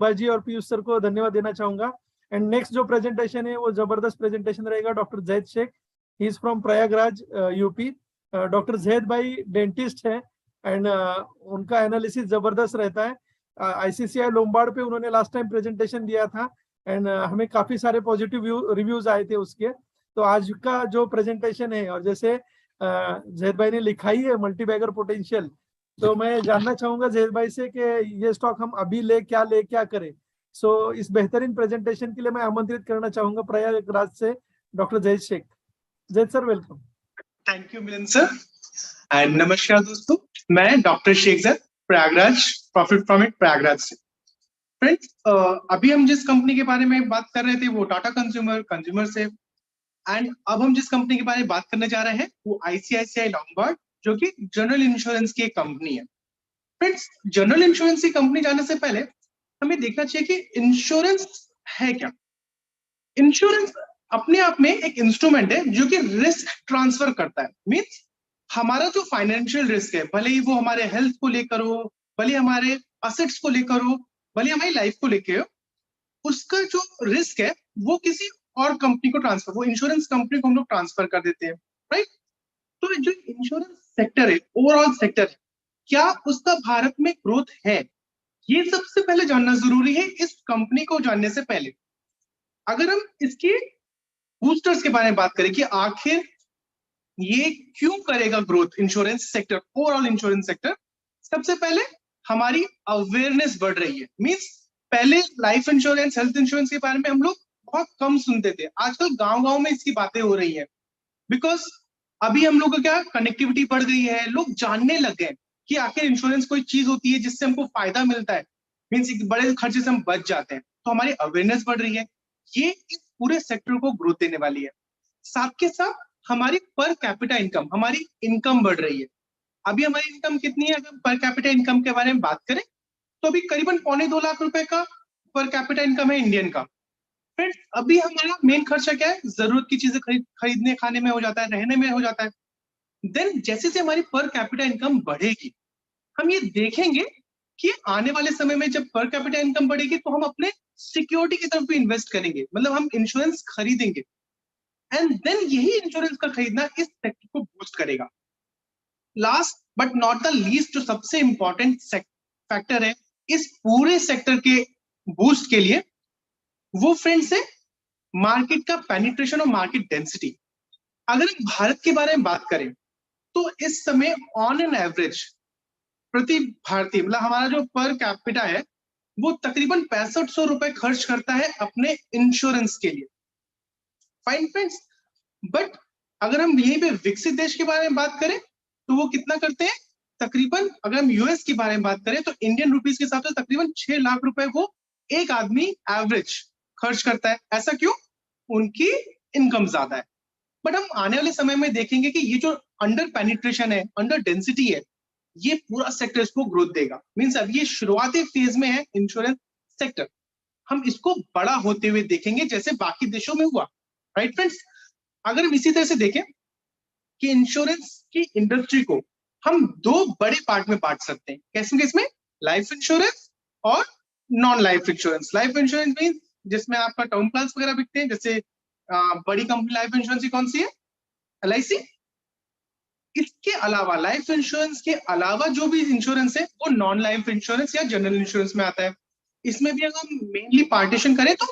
बाजी और पीयूष सर को धन्यवाद देना चाहूंगा। एंड नेक्स्ट जो प्रेजेंटेशन है वो जबरदस्त प्रेजेंटेशन रहेगा doctor Zaid Shaikh, he is from Prayagraj UP. Doctor Zaid भाई डेंटिस्ट है एंड उनका एनालिसिस जबरदस्त रहता है। आईसीसीआई लोम्बार्ड पे उन्होंने लास्ट टाइम प्रेजेंटेशन दिया था एंड हमें काफी सारे पॉजिटिव रिव्यूज आए थे उसके। तो आज का जो प्रेजेंटेशन है, और जैसे जैद भाई ने लिखा ही है मल्टीबैगर पोटेंशियल, तो मैं जानना चाहूंगा जैद भाई से कि ये स्टॉक हम अभी ले क्या करें। सो इस बेहतरीन प्रेजेंटेशन के लिए मैं आमंत्रित करना चाहूंगा प्रयागराज से doctor Zaid Shaikh. Zaid sir welcome. Thank you Milan sir and नमस्कार दोस्तों, मैं doctor Shaikh Zaid, Prayagraj, profit from it Prayagraj से। फ्रेंड्स, अभी हम जिस कंपनी के बारे में बात कर रहे थे वो टाटा कंज्यूमर से, एंड अब हम जिस कंपनी के बारे में बात करने जा रहे हैं वो आईसीआईसीआई लोम्बार्ड, जो कि जनरल इंश्योरेंस की कंपनी है। फ्रेंड्स, जनरल इंश्योरेंस की कंपनी जाने से पहले हमें देखना चाहिए कि इंश्योरेंस है क्या। इंश्योरेंस अपने आप में एक इंस्ट्रूमेंट है जो कि रिस्क ट्रांसफर करता है। मींस हमारा जो फाइनेंशियल रिस्क है, भले ही वो हमारे हेल्थ को लेकर हो, भले हमारे असेट्स को लेकर हो, भले हमारी लाइफ को लेकर हो, उसका जो रिस्क है वो किसी और कंपनी को ट्रांसफर, वो इंश्योरेंस कंपनी को हम लोग ट्रांसफर कर देते हैं, राइट। तो जो इंश्योरेंस सेक्टर है, ओवरऑल सेक्टर है, क्या उसका भारत में ग्रोथ है, ये सबसे पहले जानना जरूरी है इस कंपनी को जानने से पहले। अगर हम इसके बूस्टर्स के बारे में बात करें कि आखिर ये क्यों करेगा growth insurance sector, overall insurance sector, सबसे पहले हमारी अवेयरनेस बढ़ रही है। मींस पहले लाइफ इंश्योरेंस, हेल्थ इंश्योरेंस के बारे में हम लोग बहुत कम सुनते थे, आजकल गांव-गांव में इसकी बातें हो रही है, बिकॉज अभी हम लोग को क्या कनेक्टिविटी बढ़ गई है, लोग जानने लग गए कि आखिर इंश्योरेंस कोई चीज होती है जिससे हमको फायदा मिलता है, मींस बड़े खर्चे से हम बच जाते हैं, तो हमारी अवेयरनेस बढ़ रही है। ये इस पूरे सेक्टर को ग्रोथ देने वाली है। साथ के साथ हमारी पर कैपिटा इनकम, हमारी इनकम बढ़ रही है। अभी हमारी इनकम कितनी है, अगर पर कैपिटा इनकम के बारे में बात करें तो अभी करीबन 2.25 लाख रुपए का पर कैपिटा इनकम है इंडियन का। फ्रेंड्स, अभी हमारा मेन खर्चा क्या है, जरूरत की चीजें खरीदने खाने में हो जाता है, रहने में हो जाता है। देन जैसे से हमारी पर कैपिटा इनकम बढ़ेगी, हम ये देखेंगे कि आने वाले समय में जब पर कैपिटा इनकम बढ़ेगी तो हम अपने सिक्योरिटी की तरफ भी इन्वेस्ट करेंगे, मतलब हम इंश्योरेंस खरीदेंगे, एंड देन यही इंश्योरेंस का खरीदना इस सेक्टर को बूस्ट करेगा। Last but not the least, जो सबसे इंपॉर्टेंट फैक्टर है इस पूरे सेक्टर के बूस्ट के लिए, वो फ्रेंड्स है मार्केट का पेनिट्रेशन और मार्केट डेंसिटी। अगर हम भारत के बारे में बात करें तो इस समय ऑन एन एवरेज प्रति भारतीय, मतलब हमारा जो पर कैपिटा है वो तकरीबन 6500 रुपए खर्च करता है अपने इंश्योरेंस के लिए। फाइन फ्रेंड्स, बट अगर हम यहीं पे विकसित देश के बारे में बात करें तो वो कितना करते हैं, तकरीबन अगर हम यूएस के बारे में बात करें तो इंडियन रुपीस के हिसाब से तकरीबन 6 लाख रुपए वो एक आदमी एवरेज खर्च करता है। ऐसा क्यों, उनकी इनकम ज्यादा है। बट हम आने वाले समय में देखेंगे कि ये जो अंडर पेनिट्रेशन है, अंडर डेंसिटी है, ये पूरा सेक्टर इसको ग्रोथ देगा। मींस अब ये शुरुआती फेज में है इंश्योरेंस सेक्टर, हम इसको बड़ा होते हुए देखेंगे जैसे बाकी देशों में हुआ, राइट फ्रेंड्स। अगर हम इसी तरह से देखें कि इंश्योरेंस की इंडस्ट्री को हम दो बड़े पार्ट में बांट सकते हैं, कैसे किसमें, लाइफ इंश्योरेंस और non life insurance. Life insurance means जिसमें आपका टर्म प्लान्स वगैरह बिकते हैं, जैसे बड़ी कंपनी लाइफ इंश्योरेंस की कौन सी है, एलआईसी। इसके अलावा लाइफ इंश्योरेंस के अलावा जो भी इंश्योरेंस है वो नॉन लाइफ इंश्योरेंस या जनरल इंश्योरेंस में आता है। इसमें भी अगर हम मेनली पार्टीशन करें तो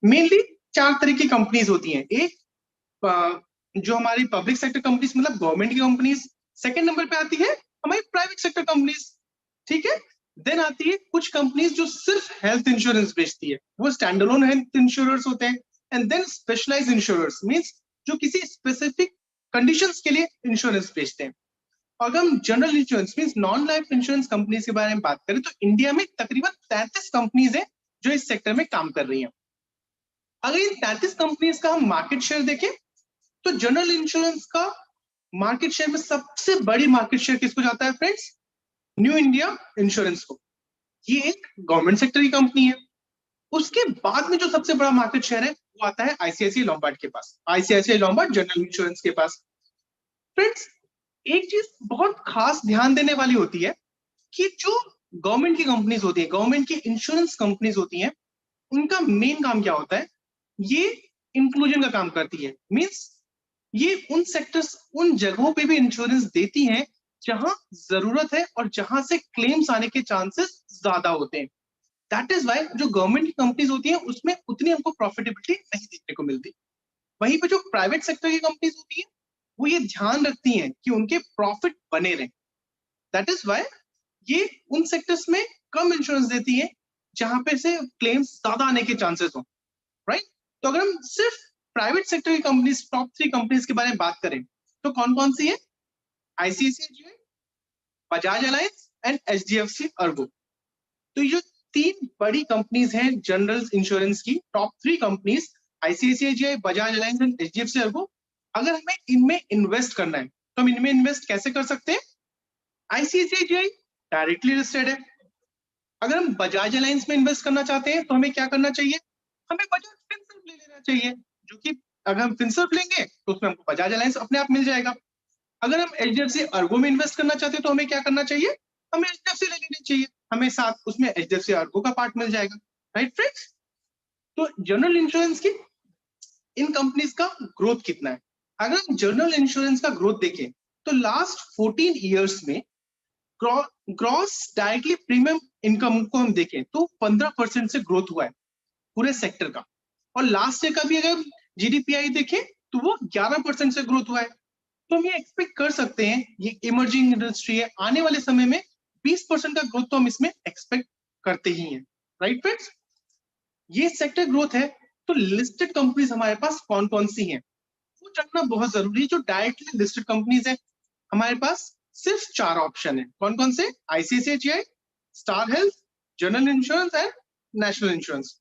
मेनली 4 तरह की कंपनीज होती हैं। एक जो हमारी पब्लिक सेक्टर कंपनीज, मतलब गवर्नमेंट की कंपनीज। सेकंड नंबर पे आती है हमारी प्राइवेट सेक्टर कंपनीज, ठीक है। देन आती है कुछ कंपनीज जो सिर्फ हेल्थ इंश्योरेंस बेचती है, वो स्टैंड अलोन हेल्थ इंश्योरेंस होते हैं। And then specialized insurance means जो किसी स्पेसिफिक कंडीशंस के लिए इंश्योरेंस बेचते हैं। अगर हम general insurance means non life insurance companies के बारे में बात करें तो इंडिया में तकरीबन 33 कंपनीज है जो इस सेक्टर में काम कर रही हैं। अगर इन 33 कंपनीज का हम मार्केट शेयर देखें तो जनरल इंश्योरेंस का मार्केट शेयर में सबसे बड़ी मार्केट शेयर किसको जाता है फ्रेंड्स, न्यू इंडिया इंश्योरेंस को। ये एक गवर्नमेंट सेक्टर की कंपनी है। उसके बाद में जो सबसे बड़ा मार्केट शेयर है वो आता है आईसीआईसीआई लोम्बार्ड के पास, आईसीआईसीआई लोम्बार्ड जनरल इंश्योरेंस के पास। फ्रेंड्स, एक चीज बहुत खास ध्यान देने वाली होती है कि जो गवर्नमेंट की कंपनीज होती है, गवर्नमेंट की इंश्योरेंस कंपनीज होती हैं, उनका मेन काम क्या होता है, ये इंक्लूजन का काम करती है। मींस ये उन सेक्टर्स, उन जगहों पे भी इंश्योरेंस देती हैं जहां जरूरत है और जहां से क्लेम्स आने के चांसेस ज्यादा होते हैं। दैट इज वाई जो गवर्नमेंट की कंपनीज होती हैं उसमें उतनी हमको प्रॉफिटेबिलिटी नहीं देखने को मिलती। वहीं पे जो प्राइवेट सेक्टर की कंपनीज होती है वो ये ध्यान रखती हैं कि उनके प्रॉफिट बने रहें। दैट इज वाई ये उन सेक्टर्स में कम इंश्योरेंस देती है जहां पे से क्लेम्स ज्यादा आने के चांसेस हो, राइट। तो अगर हम सिर्फ प्राइवेट सेक्टर की कंपनीज, टॉप 3 कंपनीज के बारे में बात करें तो कौन कौन सी है? ICICI, Bajaj alliance and HDFC Ergo. तो ये जो 3 बड़ी कंपनीज हैं जनरल इंश्योरेंस की, top 3 companies ICICI, Bajaj alliance and HDFC Ergo. अगर हमें इनमें इन्वेस्ट करना है तो हम इनमें इन्वेस्ट कैसे कर सकते हैं? आईसीआईसीआई डायरेक्टली लिस्टेड है। अगर हम बजाज अलायंस में इन्वेस्ट करना चाहते हैं तो हमें क्या करना चाहिए? हमें बजाज फिनसर्व ले लेना चाहिए, जो कि अगर हम फिनसर्व लेंगे तो उसमें हमको बजाज अलायंस अपने आप मिल जाएगा। अगर हम एचडीएफसी अर्गो में इन्वेस्ट करना चाहते हैं तो हमें क्या करना चाहिए? हमें एचडीएफसी ले लेनी चाहिए, हमें साथ उसमें एचडीएफसी अर्गो का पार्ट मिल जाएगा, राइट फ्रेंड्स। तो जनरल इंश्योरेंस की इन कंपनीज का ग्रोथ कितना है? अगर हम जनरल इंश्योरेंस का ग्रोथ देखें तो लास्ट 14 ईयर्स में ग्रॉस डायरेक्टली प्रीमियम इनकम को हम देखें तो 15% से ग्रोथ हुआ है पूरे सेक्टर का। और लास्ट ईयर का भी अगर जीडीपीआई देखें तो वो 11% से ग्रोथ हुआ है। तो हम ये एक्सपेक्ट कर सकते हैं, ये इमर्जिंग इंडस्ट्री है, आने वाले समय में 20% का ग्रोथ तो हम इसमें एक्सपेक्ट करते ही हैं, राइट फ्रेंड्स। ये सेक्टर ग्रोथ है तो लिस्टेड कंपनीज हमारे पास कौन कौन सी हैं वो जानना बहुत जरूरी है। जो डायरेक्टली लिस्टेड कंपनीज है हमारे पास सिर्फ 4 ऑप्शन है। कौन कौन से? ICICI, Star Health, General Insurance and National Insurance.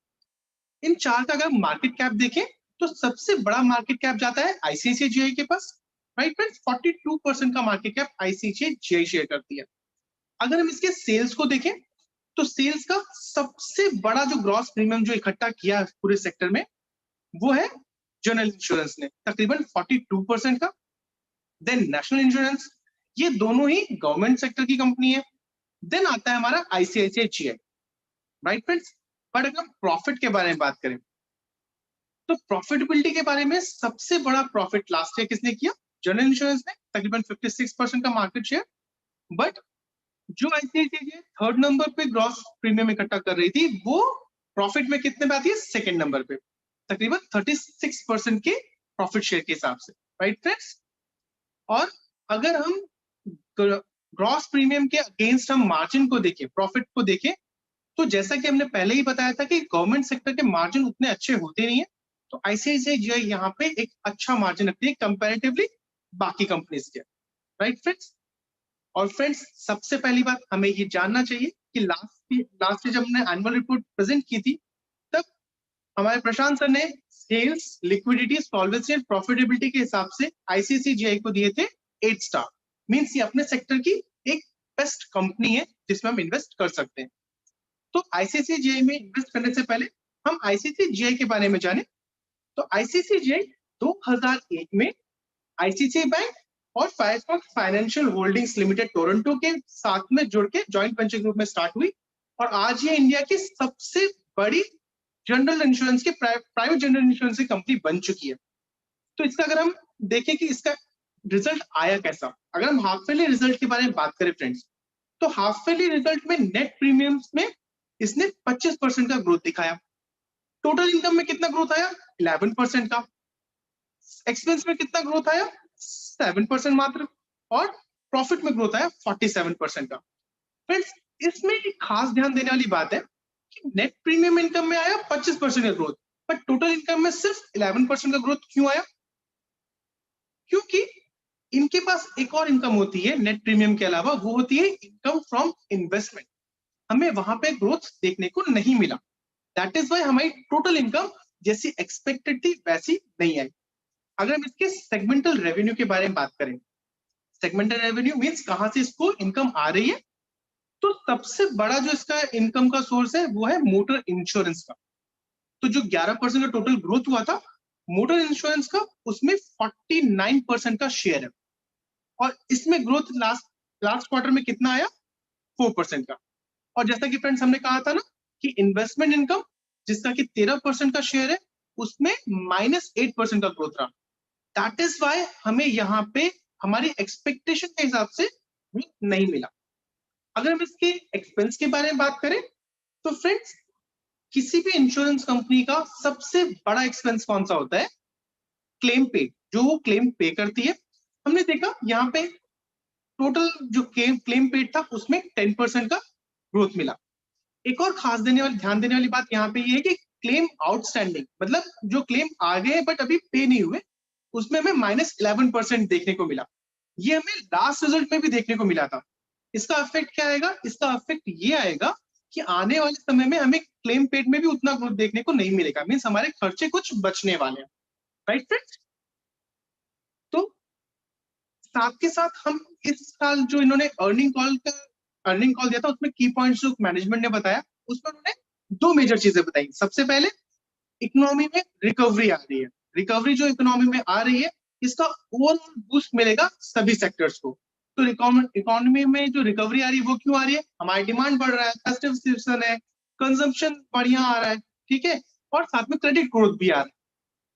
इन 4 का अगर मार्केट कैप देखें तो सबसे बड़ा मार्केट कैप जाता है आईसीआईसीआई के पास, राइट फ्रेंड्स। 42% का मार्केट कैप आईसीआईसीआई शेयर करती है। अगर हम इसके सेल्स को देखें तो सेल्स का सबसे बड़ा जो ग्रॉस प्रीमियम जो इकट्ठा किया है पूरे सेक्टर में वो है जनरल इंश्योरेंस ने, तकरीबन 42% का। देन नेशनल इंश्योरेंस, ये दोनों ही गवर्नमेंट सेक्टर की कंपनी है। देन आता है हमारा आईसीआईसीआई, राइट फ्रेंड्स। बट अगर हम प्रॉफिट के बारे में बात करें तो प्रॉफिटेबिलिटी के बारे में सबसे बड़ा प्रॉफिट लास्ट ईयर किसने किया? जनरल इंश्योरेंस ने, तकरीबन 56% का मार्केट शेयर। बट जो आईसीआईसीआई थर्ड नंबर पे ग्रॉस प्रीमियम इकट्ठा कर रही थी वो प्रॉफिट में कितने पे आती है? सेकंड नंबर पे, तकरीबन 36% के प्रॉफिट शेयर के हिसाब से, राइट फ्रेंड्स। और अगर हम ग्रॉस प्रीमियम के अगेंस्ट हम मार्जिन को देखें, प्रॉफिट को देखें, तो जैसा कि हमने पहले ही बताया था कि गवर्नमेंट सेक्टर के मार्जिन उतने अच्छे होते नहीं है, तो आईसीआईसीआई यहाँ पे एक अच्छा मार्जिन रखती है कंपैरेटिवली बाकी कंपनीज के, राइट फ्रेंड्स। और फ्रेंड्स सबसे पहली बात हमें ये जानना चाहिए कि लास्ट जब हमने एनुअल रिपोर्ट प्रेजेंट की थी तब हमारे प्रशांत सर ने sales, liquidity, solvency and profitability के हिसाब से आईसीआईसीआई को दिए थे 8 स्टार। मींस ये अपने सेक्टर की एक बेस्ट कंपनी है जिसमें हम इन्वेस्ट कर सकते हैं। तो आईसीआईसीआई में इन्वेस्ट करने से पहले हम आईसीआईसीआई के बारे में जाने। तो आईसीआईसीआई 2001 में आईसीआईसीआई बैंक और Firefox financial holdings limited Toronto के साथ में जुड़ के जॉइंट वेंचर ग्रुप में स्टार्ट हुई और आज ये इंडिया की सबसे बड़ी जनरल इंश्योरेंस के प्राइवेट जनरल इंश्योरेंस की कंपनी बन चुकी है। तो इसका अगर हम देखें कि इसका रिजल्ट आया कैसा, अगर हम हाफ ईयरली रिजल्ट के बारे में बात करें फ्रेंड्स, तो हाफ ईयरली रिजल्ट में नेट प्रीमियम्स में इसने 25% का ग्रोथ दिखाया। टोटल इनकम में कितना ग्रोथ आया? 11% का। एक्सपेंस में कितना ग्रोथ आया? 7% मात्र। और प्रॉफिट में ग्रोथ आया 47% का। फ्रेंड्स इसमें एक खास ध्यान देने वाली बात है कि नेट प्रीमियम इनकम में आया 25% का ग्रोथ, बट टोटल इनकम में सिर्फ 11% का ग्रोथ क्यों आया? क्योंकि इनके पास एक और इनकम होती है नेट प्रीमियम के अलावा, वो होती है इनकम फ्रॉम इन्वेस्टमेंट। हमें वहां पे ग्रोथ देखने को नहीं मिला। दैट इज वाई हमारी टोटल इनकम जैसी एक्सपेक्टेड थी वैसी नहीं आई। अगर हम इसके सेगमेंटल रेवेन्यू के बारे में बात करें, सेगमेंटल रेवेन्यू मींस कहां से इसको इनकम आ रही है, तो सबसे बड़ा जो इसका इनकम का सोर्स है वो है मोटर इंश्योरेंस का। तो जो 11% का टोटल ग्रोथ हुआ था मोटर इंश्योरेंस का, उसमें 49% का शेयर है। और इसमें ग्रोथ लास्ट क्वार्टर में कितना आया? 4% का। और जैसा कि फ्रेंड्स हमने कहा था ना कि इन्वेस्टमेंट इनकम जिसका कि 13% का शेयर है उसमें -8% का ग्रोथ रहा। दैट इज वाई हमें यहाँ पे हमारी एक्सपेक्टेशन के हिसाब से नहीं मिला। अगर हम इसके एक्सपेंस के बारे में बात करें तो फ्रेंड्स किसी भी इंश्योरेंस कंपनी का सबसे बड़ा एक्सपेंस कौन सा होता है? क्लेम पे, जो वो क्लेम पे करती है। हमने देखा यहाँ पे टोटल जो क्लेम पेड था उसमें 10% का ग्रोथ मिला। एक और खास ध्यान देने वाली बात यहाँ पे ये है कि क्लेम आउटस्टैंडिंग मतलब जो क्लेम आ गए बट अभी पे नहीं हुए उसमें हमें -11% देखने को मिला। ये हमें लास्ट रिजल्ट में भी देखने को मिला था। इसका इफेक्ट क्या आएगा? इसका इफेक्ट ये आएगा कि आने वाले समय में हमें क्लेम पेड में भी उतना ग्रोथ देखने को नहीं मिलेगा, मीन्स हमारे खर्चे कुछ बचने वाले हैं, राइट फ्रेंड्स? तो साथ के साथ हम इस साल जो इन्होंने अर्निंग कॉल दिया था उसमें की पॉइंट्स जो मैनेजमेंट ने बताया उसमें उन्होंने दो मेजर चीजें बताई। सबसे पहले इकोनॉमी में रिकवरी आ रही है, रिकवरी जो इकोनॉमी में आ रही है इसका ओवरऑल बूस्ट मिलेगा सभी सेक्टर्स को। तो इकोनॉमी में जो रिकवरी आ रही है वो क्यों आ रही है? हमारी डिमांड बढ़ रहा है, फेस्टिव सीजन है, कंजम्पशन बढ़िया आ रहा है, ठीक है, और साथ में क्रेडिट ग्रोथ भी आ रहा है।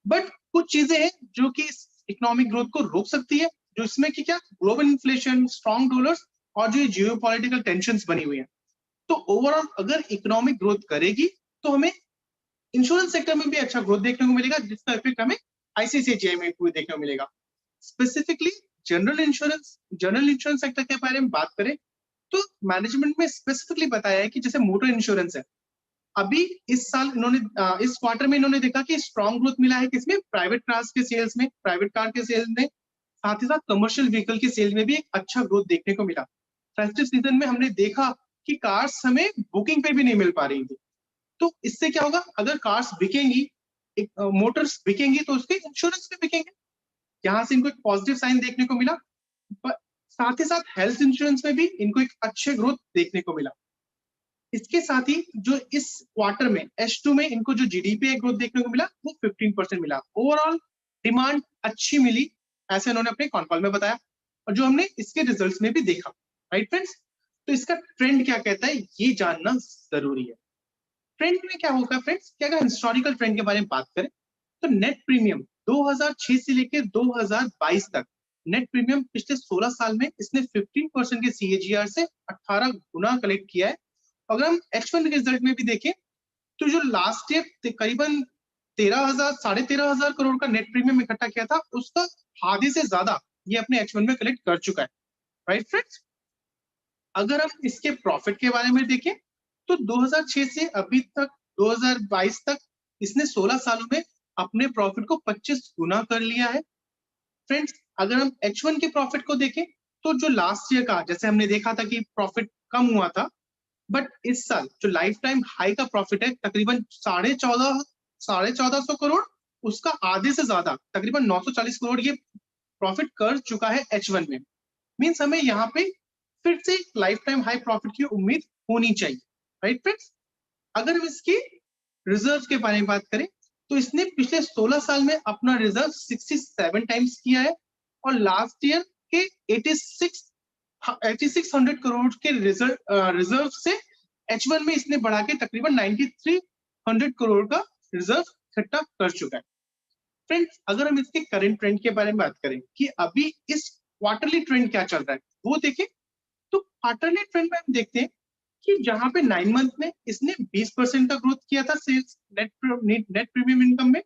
बट कुछ चीजें हैं जो कि इकोनॉमिक ग्रोथ को रोक सकती है, जो इसमें कि क्या ग्लोबल इन्फ्लेशन, स्ट्रॉन्ग डॉलर्स और जो जियोपॉलिटिकल टेंशंस बनी हुई है। तो ओवरऑल अगर इकोनॉमिक ग्रोथ करेगी तो हमें इंश्योरेंस सेक्टर में भी अच्छा ग्रोथ देखने को मिलेगा, जिसका इफेक्ट हमें आईसीआईसीआई में भी देखने को मिलेगा। स्पेसिफिकली जनरल इंश्योरेंस सेक्टर के बारे में बात करें तो मैनेजमेंट में स्पेसिफिकली बताया है कि जैसे मोटर इंश्योरेंस है, अभी इस साल इन्होंने इस क्वार्टर में इन्होंने देखा कि स्ट्रॉन्ग ग्रोथ मिला है किसमें? प्राइवेट कार्स के सेल्स में, प्राइवेट कार के सेल्स में, साथ ही साथ कमर्शियल व्हीकल के सेल में भी एक अच्छा ग्रोथ देखने को मिला। फेस्टिव सीजन में हमने देखा कि कार्स हमें बुकिंग पे भी नहीं मिल पा रही थी। तो इससे क्या होगा? अगर कार्स बिकेंगी, मोटर्स बिकेंगी तो उसके इंश्योरेंस भी बिकेंगे। यहाँ से इनको एक पॉजिटिव साइन देखने को मिला। साथ ही साथ हेल्थ इंश्योरेंस में भी इनको एक अच्छे ग्रोथ देखने को मिला। इसके साथ ही जो इस क्वार्टर में H2 में इनको जो जीडीपी ग्रोथ देखने को मिला वो 15% मिला। ओवरऑल डिमांड अच्छी मिली, ऐसे उन्होंने अपने कॉन कॉल में बताया और जो हमने इसके रिजल्ट्स में भी देखा, राइट फ्रेंड्स? तो इसका ट्रेंड क्या कहता है ये जानना जरूरी है। ट्रेंड में क्या होगा फ्रेंड्स? क्या अगर हिस्टोरिकल ट्रेंड के बारे में बात करें तो नेट प्रीमियम 2006 से लेकर 2022 तक नेट प्रीमियम पिछले 16 साल में इसने 15% के सीएजीआर से 18 गुना कलेक्ट किया है। अगर हम H1 रिजल्ट में भी देखें तो जो लास्ट ईयर करीबन 13,000 करोड़ का नेट प्रीमियम इकट्ठा किया था उसका आधे से ज्यादा ये अपने H1 में कलेक्ट कर चुका है, राइट फ्रेंड्स? अगर हम इसके प्रॉफिट के बारे में देखें तो 2006 से अभी तक 2022 तक इसने 16 सालों में अपने प्रॉफिट को 25 गुना कर लिया है। फ्रेंड्स अगर हम H1 के प्रॉफिट को देखें तो जो लास्ट ईयर का जैसे हमने देखा था कि प्रॉफिट कम हुआ था, बट इस साल जो लाइफ टाइम हाई का प्रॉफिट है तकरीबन 1450 करोड़, उसका आधे से ज्यादा तकरीबन 940 करोड़ ये प्रॉफिट कर चुका है H1 में। मींस हमें यहाँ पे फिर से लाइफ टाइम हाई प्रॉफिट की उम्मीद होनी चाहिए, राइट फ्रेंड्स? अगर हम इसकी रिजर्व के बारे में बात करें तो इसने पिछले 16 साल में अपना रिजर्व 67 टाइम्स किया है और लास्ट ईयर के 8600 करोड़ के रिजर्व से H1 में इसने बढ़ा के तकरीबन 9300 करोड़ का रिजर्व इकट्ठा कर चुका है। फ्रेंड्स अगर हम इसके करंट ट्रेंड के बारे में बात करें कि अभी इस क्वार्टरली ट्रेंड क्या चल रहा है वो देखें तो क्वार्टरली ट्रेंड में हम देखते हैं कि जहां पे 9 मंथ में इसने 20% का ग्रोथ किया था सेल्स नेट प्रीमियम इनकम में,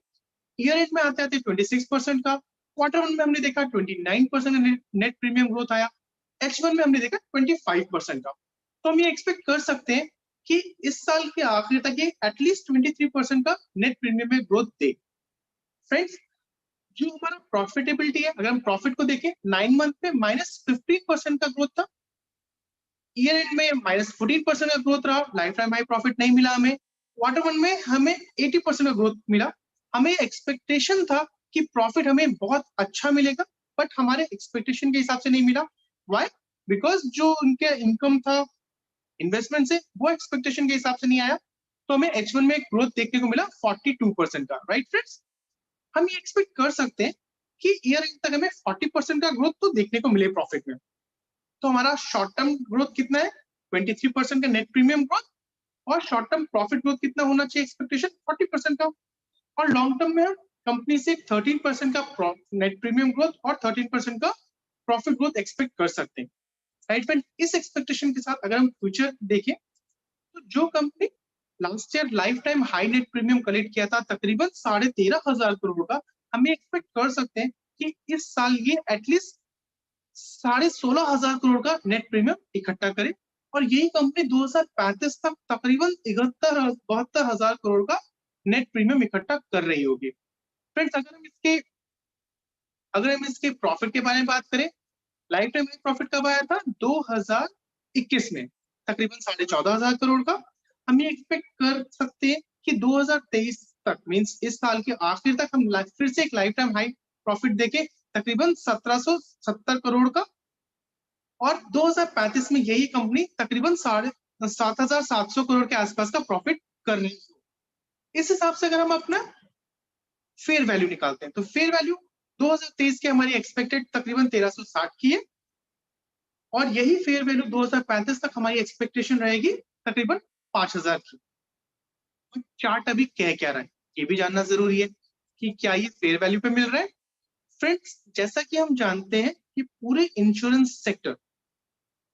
ईयर एंड में आते आते 26% का, क्वार्टर वन में हमने देखा 29% नेट प्रीमियम ग्रोथ आया, H1 में हमने देखा 25% का। तो हम ये एक्सपेक्ट कर सकते हैं कि इस साल के आखिर तक ये एटलीस्ट 23% का नेट प्रीमियम में ग्रोथ दे। फ्रेंड्स जो हमारा प्रॉफिटेबिलिटी है, अगर हम प्रॉफिट को देखें 9 मंथ में -15% का ग्रोथ था, ईयर एंड में -14% का ग्रोथ रहा, लाइफ टाइम हाई प्रॉफिट नहीं मिला हमें, क्वार्टर वन में हमें 80% का ग्रोथ मिला। हमें एक्सपेक्टेशन था कि प्रॉफिट हमें बहुत अच्छा मिलेगा, बट हमारे एक्सपेक्टेशन के हिसाब से नहीं मिला। व्हाई? बिकॉज जो उनके इनकम था इन्वेस्टमेंट से वो एक्सपेक्टेशन के हिसाब से नहीं आया, तो हमें H1 में ग्रोथ देखने को मिला 42% का, राइट फ्रेंड्स? हम ये एक्सपेक्ट कर सकते हैं कि ईयर एंड तक हमें 40% का ग्रोथ तो देखने को मिले प्रॉफिट में। तो हमारा शॉर्ट टर्म ग्रोथ कितना है? 23% का नेट प्रीमियम ग्रोथ, और शॉर्ट टर्म प्रॉफिट ग्रोथ कितना होना चाहिए एक्सपेक्टेशन 40% का, और लॉन्ग टर्म में हम कंपनी से 13% का नेट प्रीमियम ग्रोथ और 13% का प्रॉफिट ग्रोथ एक्सपेक्ट कर सकते हैं, राइट फ्रेंड। इस एक्सपेक्टेशन के साथ अगर हम फ्यूचर देखें तो जो company last year life time high net premium collect किया था तकरीबन 13,500 करोड़ का, हमें एक्सपेक्ट कर सकते हैं कि इस साल ये एटलीस्ट 16,500 करोड़ का नेट प्रीमियम इकट्ठा करे, और यही कंपनी 2035 तक तकरीबन 72,000 करोड़ का नेट प्रीमियम इकट्ठा कर रही होगी। फ्रेंड्स, अगर हम इसके प्रॉफिट के बारे में बात करें, लाइफ टाइम प्रॉफिट कब आया था 2021 में तकरीबन 14,500 करोड़ का। हम ये एक्सपेक्ट कर सकते हैं कि 2023 तक मींस इस साल के आखिर तक हम फिर से एक लाइफ टाइम हाई प्रॉफिट देके तकरीबन 1770 करोड़ का, और 2035 में यही कंपनी तकरीबन 7,700 करोड़ के आसपास का प्रॉफिट कर रही है। इस हिसाब से अगर हम अपना फेयर वैल्यू निकालते हैं तो फेयर वैल्यू 2023 की हमारी एक्सपेक्टेड तकरीबन 1360 की है, और यही फेयर वैल्यू 2035 तक हमारी एक्सपेक्टेशन रहेगी तकरीबन 5,000 की। चार्ट अभी कह क्या रहा है ये भी जानना जरूरी है कि क्या ये फेयर वैल्यू पे मिल रहा है। फ्रेंड्स, जैसा कि हम जानते हैं कि पूरे इंश्योरेंस सेक्टर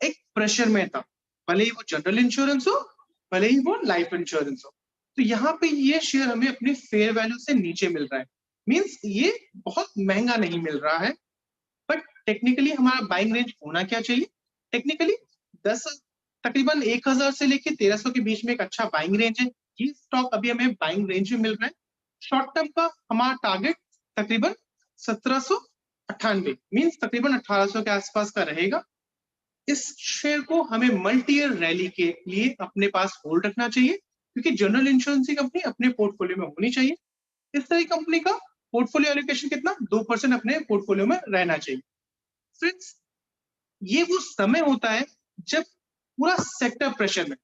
एक प्रेशर में था, भले ही वो जनरल इंश्योरेंस हो भले ही वो लाइफ इंश्योरेंस हो, तो यहाँ पे ये शेयर हमें अपनी फेयर वैल्यू से नीचे मिल रहा है, मींस ये बहुत महंगा नहीं मिल रहा है। बट टेक्निकली हमारा बाइंग रेंज होना क्या चाहिए, टेक्निकली 10 तकरीबन 1,000 से लेके 1,300 के बीच में एक अच्छा बाइंग रेंज है। ये स्टॉक अभी हमें बाइंग रेंज में मिल रहा है। शॉर्ट टर्म का हमारा टारगेट तकरीबन 1798 मींस तकरीबन 1,800 के आसपास का रहेगा। इस शेयर को हमें मल्टी ईयर रैली के लिए अपने पास होल्ड रखना चाहिए, क्योंकि जनरल इंश्योरेंस की कंपनी अपने पोर्टफोलियो में होनी चाहिए। इस तरह की कंपनी का पोर्टफोलियो एलोकेशन कितना 2% अपने पोर्टफोलियो में रहना चाहिए। फ्रेंड्स, ये वो समय होता है जब पूरा सेक्टर प्रेशर में,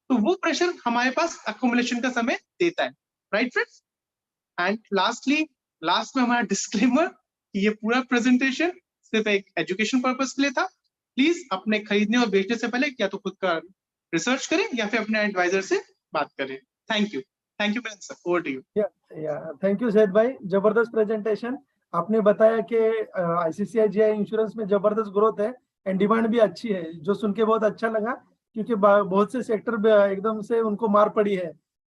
तो वो प्रेशर हमारे पास अकोमुलेशन का समय देता है, राइट फ्रेंड्स। एंड लास्ट में हमारा डिस्क्लेमर कि ये पूरा प्रेजेंटेशन सिर्फ एक एजुकेशन पर्पस के लिए था। प्लीज अपने खरीदने और बेचने से पहले या तो खुद का रिसर्च करें या फिर अपने एडवाइजर से बात करें। Thank you Milan sir, over to you. Thank you Zaid भाई, जबरदस्त प्रेजेंटेशन। आपने बताया कि आईसीसीआई इंश्योरेंस में जबरदस्त ग्रोथ है एंड डिमांड भी अच्छी है, जो सुन के बहुत अच्छा लगा, क्योंकि बहुत से सेक्टर एकदम से उनको मार पड़ी है।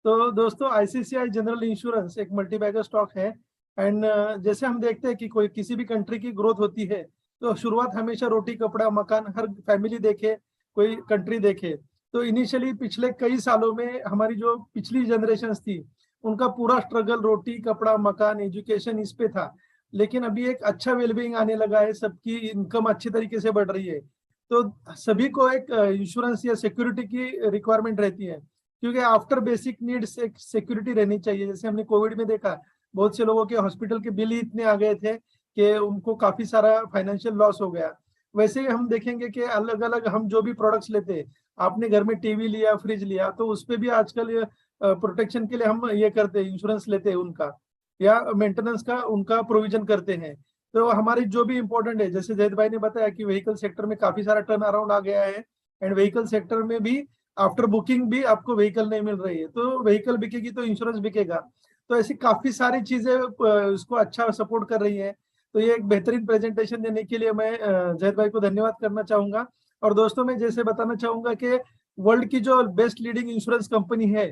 तो दोस्तों, आईसीसीआई जनरल इंश्योरेंस एक मल्टीबैगर स्टॉक है एंड जैसे हम देखते हैं कि कोई किसी भी कंट्री की ग्रोथ होती है तो शुरुआत हमेशा रोटी कपड़ा मकान, हर फैमिली देखे कोई कंट्री देखे, तो इनिशियली पिछले कई सालों में हमारी जो पिछली जनरेशन थी उनका पूरा स्ट्रगल रोटी कपड़ा मकान एजुकेशन इस पे था। लेकिन अभी एक अच्छा वेलबींग आने लगा है, सबकी इनकम अच्छी तरीके से बढ़ रही है, तो सभी को एक इंश्योरेंस या सिक्योरिटी की रिक्वायरमेंट रहती है, क्योंकि आफ्टर बेसिक नीड्स एक सिक्योरिटी रहनी चाहिए। जैसे हमने कोविड में देखा, बहुत से लोगों के हॉस्पिटल के बिल ही इतने आ गए थे कि उनको काफी सारा फाइनेंशियल लॉस हो गया। वैसे ही हम देखेंगे कि अलग अलग हम जो भी प्रोडक्ट्स लेते हैं, आपने घर में टीवी लिया फ्रिज लिया तो उस पर भी आजकल प्रोटेक्शन के लिए हम ये करते हैं, इंश्योरेंस लेते हैं उनका, या मेंटेनेंस का उनका प्रोविजन करते हैं। तो हमारी जो भी इंपॉर्टेंट है, जैसे जैद भाई ने बताया कि व्हीकल सेक्टर में काफी सारा टर्न अराउंड आ गया है एंड व्हीकल सेक्टर में भी आफ्टर बुकिंग भी आपको व्हीकल नहीं मिल रही है, तो व्हीकल बिकेगी तो इंश्योरेंस बिकेगा। तो ऐसी काफी सारी चीजें उसको अच्छा सपोर्ट कर रही है। तो ये एक बेहतरीन प्रेजेंटेशन देने के लिए मैं जैद भाई को धन्यवाद करना चाहूंगा। और दोस्तों, मैं जैसे बताना चाहूंगा कि वर्ल्ड की जो बेस्ट लीडिंग इंश्योरेंस कंपनी है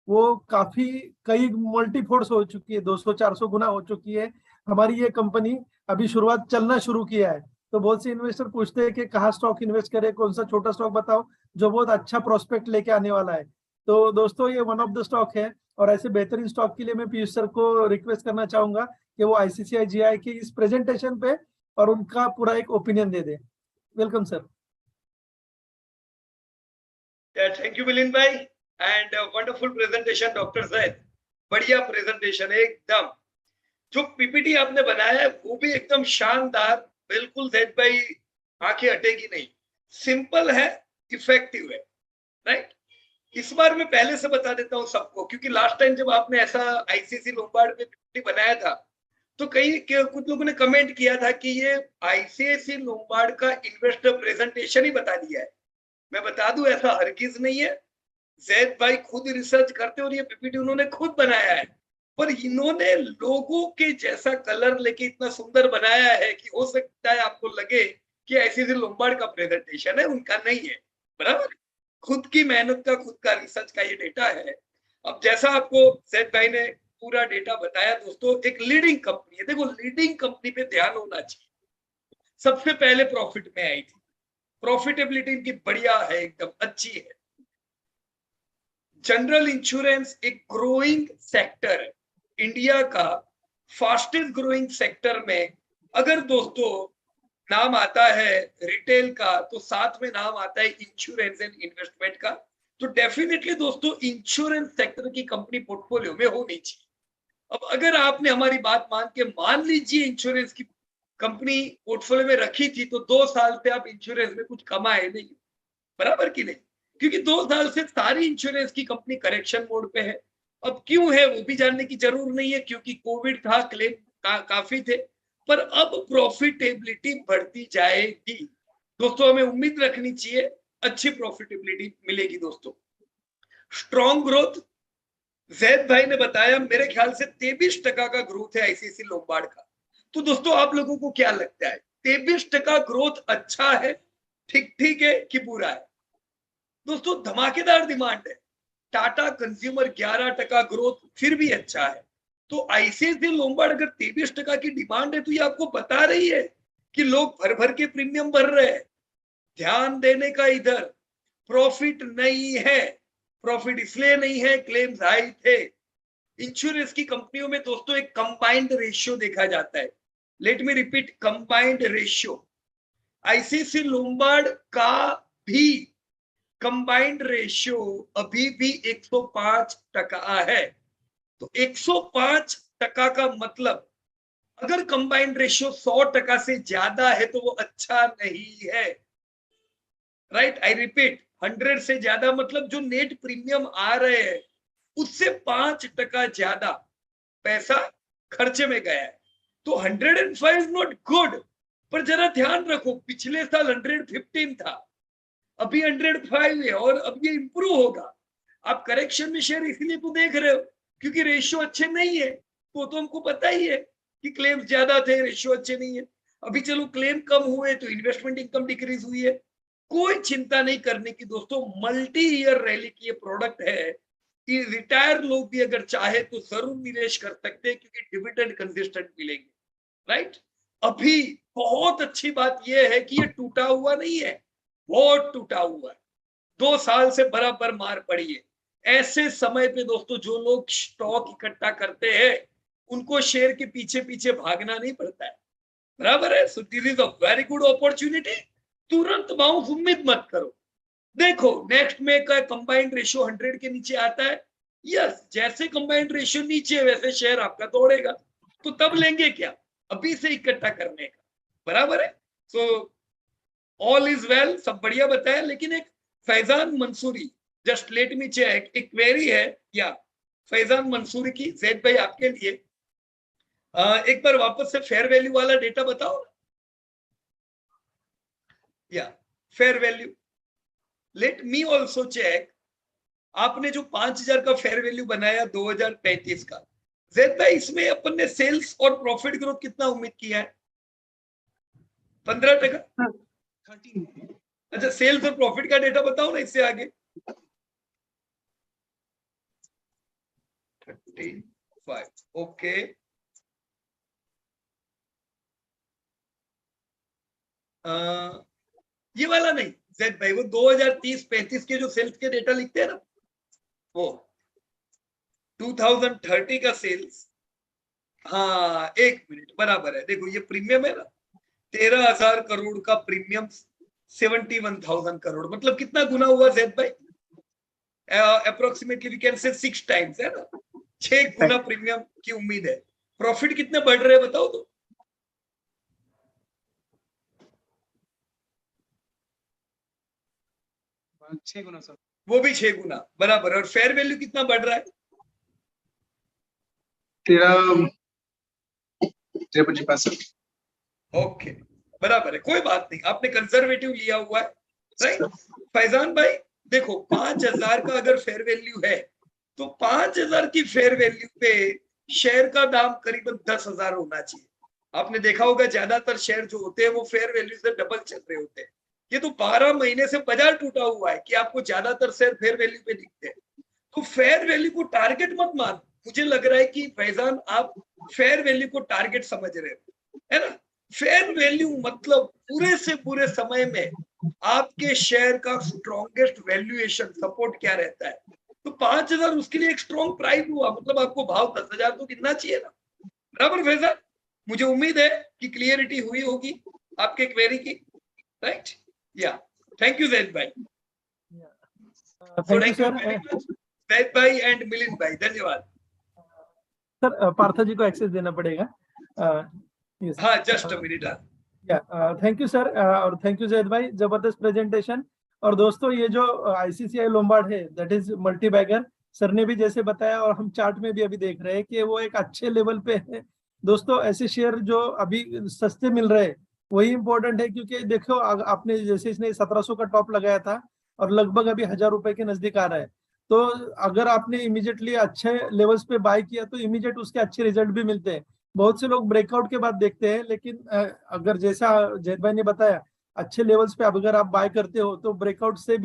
वो काफी कई मल्टीफोर्स हो चुकी है, 200-400 गुना हो चुकी है। हमारी ये कंपनी अभी शुरुआत चलना शुरू किया है, तो बहुत से इन्वेस्टर पूछते हैं कि कहाँ स्टॉक इन्वेस्ट करें, कौन सा छोटा स्टॉक बताओ जो बहुत अच्छा प्रोस्पेक्ट लेके आने वाला है। तो दोस्तों, ये वन ऑफ द स्टॉक है, और ऐसे बेहतरीन स्टॉक के लिए मैं पीयूष सर को रिक्वेस्ट करना चाहूंगा कि वो आईसीसीआई जीआई की इस प्रेजेंटेशन पे और उनका पूरा एक ओपिनियन दे दे। Welcome sir. Thank you Milind भाई, and wonderful presentation doctor Zaid, बढ़िया प्रेजेंटेशन है एकदम। जो पीपीटी आपने बनाया है वो भी एकदम शानदार, बिल्कुल जैद भाई आंखें हटेगी नहीं, सिंपल है, इफेक्टिव है, राइट। इस बार मैं पहले से बता देता हूं सबको, क्योंकि लास्ट टाइम जब आपने ऐसा आईसीसी लोम्बार्ड पे पीपीटी बनाया था तो कुछ लोगों ने कमेंट किया था कि ये आईसीआईसी लोम्बार्ड का इन्वेस्टर प्रेजेंटेशन ही बता दिया है। मैं बता दूं ऐसा हरगिज नहीं है। जैद भाई खुद रिसर्च करते और ये पीपीटी उन्होंने खुद बनाया है, पर इन्होंने लोगों के जैसा कलर लेके इतना सुंदर बनाया है कि हो सकता है आपको लगे कि ऐसी लोम्बार्ड का प्रेजेंटेशन है, उनका नहीं है। बराबर, खुद की मेहनत का, खुद का रिसर्च का ये डेटा है। अब जैसा आपको जैद भाई ने पूरा डेटा बताया दोस्तों, एक लीडिंग कंपनी है। देखो लीडिंग कंपनी पे ध्यान होना चाहिए। सबसे पहले प्रॉफिट में आई थी, प्रॉफिटेबिलिटी इनकी बढ़िया है, एकदम अच्छी है। जनरल इंश्योरेंस एक ग्रोइंग सेक्टर है, इंडिया का फास्टेस्ट ग्रोइंग सेक्टर में। अगर दोस्तों नाम आता है रिटेल का, तो साथ में नाम आता है इंश्योरेंस एंड इन्वेस्टमेंट का। तो डेफिनेटली दोस्तों इंश्योरेंस सेक्टर की कंपनी पोर्टफोलियो में होनी चाहिए। अब अगर आपने हमारी बात मान के, मान लीजिए इंश्योरेंस की कंपनी पोर्टफोलियो में रखी थी, तो 2 साल से आप इंश्योरेंस में कुछ कमाए नहीं, बराबर की नहीं, क्योंकि 2 साल से सारी इंश्योरेंस की कंपनी करेक्शन मोड पे है। अब क्यों है वो भी जानने की जरूर नहीं है, क्योंकि कोविड था, क्लेम काफी थे, पर अब प्रॉफिटेबिलिटी बढ़ती जाएगी दोस्तों। हमें उम्मीद रखनी चाहिए अच्छी प्रॉफिटेबिलिटी मिलेगी दोस्तों। स्ट्रॉन्ग ग्रोथ, जैद भाई ने बताया मेरे ख्याल से 23% का ग्रोथ है आईसीआईसी लोम्बार्ड का। तो दोस्तों आप लोगों को क्या लगता है, 23% ग्रोथ अच्छा है, ठीक ठीक है कि बुरा है? दोस्तों धमाकेदार डिमांड है। टाटा कंज्यूमर 11% ग्रोथ फिर भी अच्छा है। तो आईसीआईसी लोम्बार्ड अगर 23% की डिमांड है, तो ये आपको बता रही है कि लोग भर भर के प्रीमियम भर रहे हैं। ध्यान देने का इधर, प्रॉफिट नहीं है। प्रॉफिट इसलिए नहीं है, क्लेम्स हाई थे। इंश्योरेंस की कंपनियों में दोस्तों एक कंबाइंड रेशियो देखा जाता है। Let me repeat, combined ratio. ICICI Lombard का भी कंबाइंड रेशियो अभी भी 105% है। तो 105% का मतलब, अगर कंबाइंड रेशियो 100% से ज्यादा है तो वो अच्छा नहीं है। राइट, आई रिपीट, 100 से ज्यादा मतलब जो नेट प्रीमियम आ रहे हैं उससे 5% ज्यादा पैसा खर्चे में गया है। तो 105 इज नॉट गुड। पर जरा ध्यान रखो, पिछले साल 115 था, अभी 105 है, और अब ये इंप्रूव होगा। आप करेक्शन में शेयर इसलिए तो देख रहे हो क्योंकि रेशियो अच्छे नहीं है। तो हमको पता ही है कि क्लेम्स ज्यादा थे, रेशियो अच्छे नहीं है। अभी चलो क्लेम कम हुए तो इन्वेस्टमेंट इनकम डिक्रीज हुई है। कोई चिंता नहीं करने की दोस्तों, मल्टी ईयर रैली की ये प्रोडक्ट है कि रिटायर लोग भी अगर चाहे तो जरूर निवेश कर सकते हैं, क्योंकि डिविडेंड कंसिस्टेंट मिलेंगे। राइट, अभी बहुत अच्छी बात यह है कि ये टूटा हुआ नहीं है, बहुत टूटा हुआ है। 2 साल से बराबर मार पड़ी है। ऐसे समय पे दोस्तों जो लोग स्टॉक इकट्ठा करते हैं उनको शेयर के पीछे पीछे भागना नहीं पड़ता है, बराबर है। So this is a very good opportunity. तुरंत बाउंस उम्मीद मत करो। देखो नेक्स्ट में का कंबाइंड रेशियो 100 के नीचे आता है, यस, जैसे कंबाइंड रेशियो नीचे वैसे शेयर आपका दौड़ेगा। तो तब लेंगे क्या, अभी से इकट्ठा करने का, बराबर है। सो ऑल इज वेल, सब बढ़िया बताया। लेकिन एक Faizan Mansuri, just let me check, एक क्वेरी है या फैजान मंसूरी की, जैद भाई आपके लिए एक बार वापस से फेयर वैल्यू वाला डेटा बताओ। या fair value, let me also check. आपने जो 5000 का फेयर वैल्यू बनाया 2035 का, जैद भाई इसमें अपन ने सेल्स और प्रॉफिट ग्रोथ कितना उम्मीद किया है? 15%। 13। अच्छा, सेल्स और प्रॉफिट का डेटा बताओ ना इससे आगे। 35, ओके। ये वाला नहीं जैद भाई, वो 2030-35 के जो सेल्स के डेटा लिखते हैं ना, वो 2030 का सेल्स। हाँ, 1 मिनट, बराबर है। देखो ये प्रीमियम है ना, 13,000 करोड़ का प्रीमियम, 71,000 करोड़, मतलब कितना गुना हुआ जैद भाई? Approximately we can say 6 times, है ना। 6 गुना प्रीमियम की उम्मीद है। प्रॉफिट कितने बढ़ रहे हैं बताओ तो? 6 गुना सर। वो भी 6 गुना, बराबर। और फेयर वैल्यू कितना बढ़ रहा है? 13.55। ओके, बराबर है, कोई बात नहीं, आपने कंजर्वेटिव लिया हुआ है। राइट। फैजान भाई देखो 5,000 का अगर फेयर वैल्यू है तो 5,000 की फेयर वैल्यू पे शेयर का दाम करीबन 10,000 होना चाहिए। आपने देखा होगा ज्यादातर शेयर जो होते हैं वो फेयर वैल्यू से डबल चल रहे होते हैं। ये तो 12 महीने से बाजार टूटा हुआ है कि आपको ज्यादातर शेयर फेयर वैल्यू पे दिखते हैं। तो फेयर वैल्यू को टारगेट मत मान। मुझे लग रहा है कि फैजान आप फेयर वैल्यू को टारगेट समझ रहे हो, है ना। फेयर वैल्यू मतलब पूरे से पूरे समय में आपके शेयर का स्ट्रॉन्गेस्ट वैल्यूएशन सपोर्ट क्या रहता है। तो 5,000 उसके लिए एक स्ट्रॉन्ग प्राइस हुआ, मतलब आपको भाव 10,000 तो कितना चाहिए ना, बराबर फैजान। मुझे उम्मीद है कि क्लियरिटी हुई होगी आपके क्वेरी की, राइट। या थैंक यू जैद भाई। Thank you sir. जैद भाई एंड मिलिंद भाई, धन्यवाद सर पार्थ जी को एक्सेस देना पड़ेगा। yes. हाँ, just a minute. Thank you sir और थैंक यू जैद भाई, जबरदस्त प्रेजेंटेशन। और दोस्तों ये जो आईसीसीआई लोम्बार्ड है that is multibagger, sir ने भी जैसे बताया और हम चार्ट में भी अभी देख रहे हैं कि वो एक अच्छे लेवल पे है। दोस्तों ऐसे शेयर जो अभी सस्ते मिल रहे हैं वही इंपॉर्टेंट है, क्योंकि देखो आपने जैसे इसने 1700 का टॉप लगाया था और लगभग अभी 1000 रुपए के नजदीक आ रहा है। तो अगर आपने इमीडिएटली अच्छे लेवल्स पे बाय किया तो इमीडिएट उसके अच्छे रिजल्ट भी मिलते हैं। बहुत से लोग ब्रेकआउट के बाद देखते हैं, लेकिन अगर जैसा जैद भाई ने बताया अच्छे लेवल्स पे अब अगर आप बाय करते हो तो ब्रेकआउट से भी